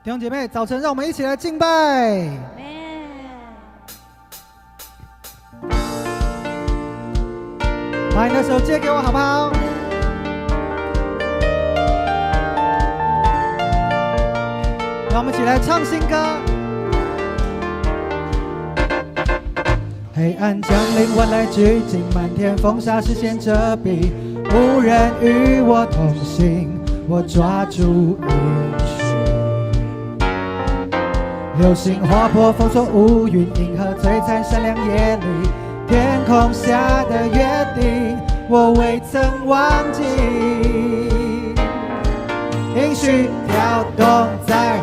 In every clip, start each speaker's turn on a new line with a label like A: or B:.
A: 弟兄姐妹，早晨让我们一起来敬拜。把你的手借给我好不好？让我们一起来唱新歌。黑暗降临，万籁俱静，漫天风沙视线遮蔽，无人与我同行，我抓住应许。流星划破封锁乌云，银河璀璨闪亮夜里，天空下的约定我未曾忘记。应许跳动在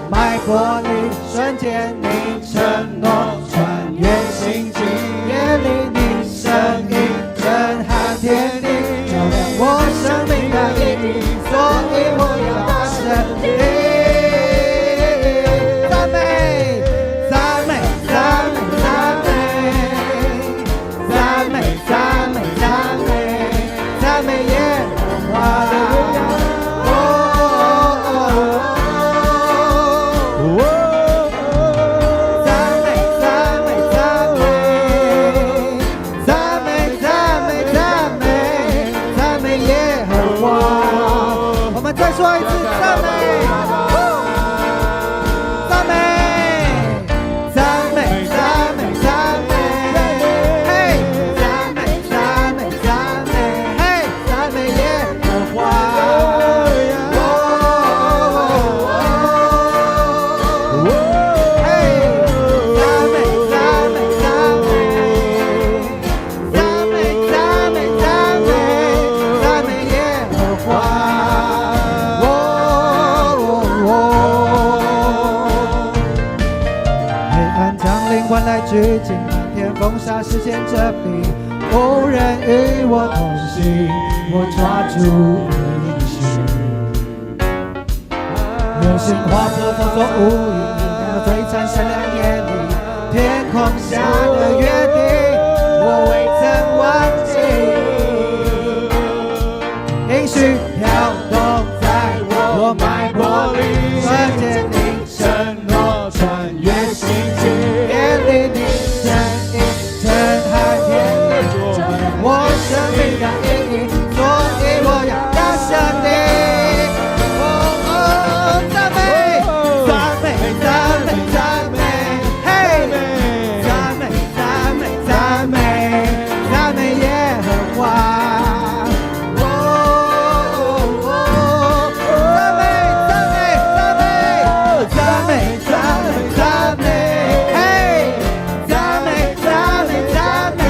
A: 脉搏里，瞬间你承诺穿越星际，夜里你声音震撼天地，照亮我生命的意义，所以我要大声说一次赞美，赞美，赞美，赞美，赞美，嘿，赞美，赞美，赞美，嘿，赞美耶和华，嘿，赞美，赞美，赞美，赞美，赞美，赞美，赞美耶和华。万籁俱静，漫天风沙视线遮蔽，无人与我同行，我抓住应许。流星划破封锁乌云，银河璀璨闪亮夜里，天空下的约定我未曾忘记。应许跳动在我脉搏里，瞬间你承诺穿越星际，我生命的意义，所以我要大声地赞美，赞美，赞美，赞美，嘿，赞美，赞美，赞美，赞美耶和华，赞美，赞美，赞美，赞美，赞美，赞美，嘿，赞美，赞美，赞美。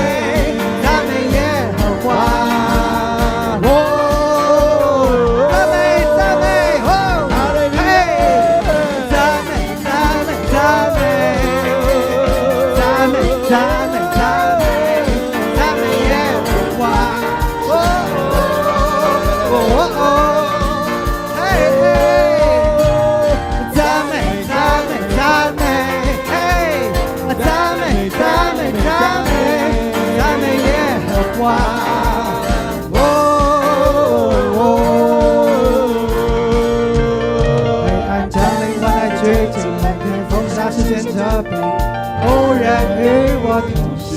A: 无人与我同行，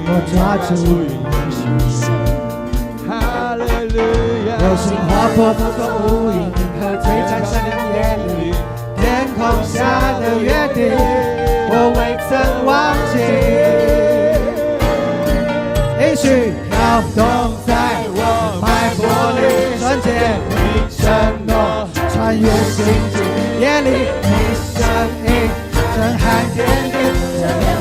A: 我抓住应许。流星划破封锁乌云，银河璀璨闪亮夜里，天空下的约定我未曾忘记。应许跳动在我脉搏里，瞬间你承诺穿越星际，夜里你声音震撼天地，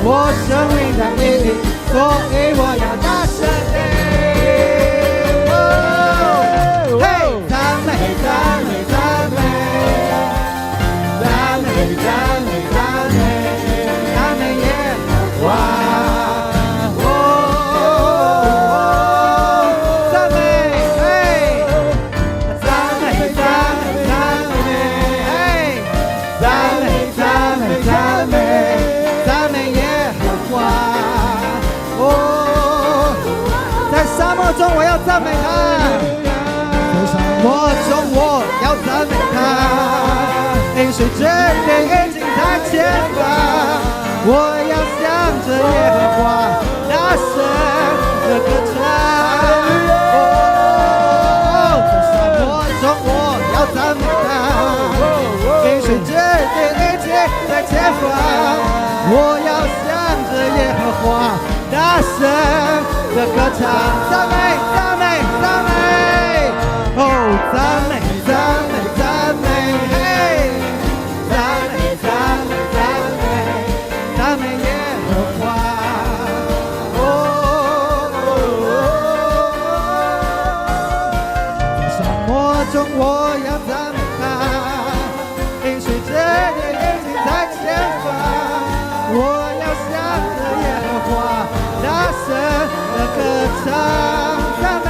A: 我生命的意义，所以我要大声地嘿，赞美，赞美，赞美，赞美，赞美，赞美，赞美耶和华。中我要赞美他，在沙漠中我要赞美他，应许水之巅已经在前方，我要向着耶和华大声的歌唱。在沙漠中我要赞美他，因水之巅已经在前方，我要向着耶和华大声的歌唱。赞美赞美赞美，哦赞美赞美赞美，嘿，赞美赞美赞美赞美耶和华。在沙漠中我要赞美他，因水之巅已经在前方，我要向着耶和华大声的歌唱。赞美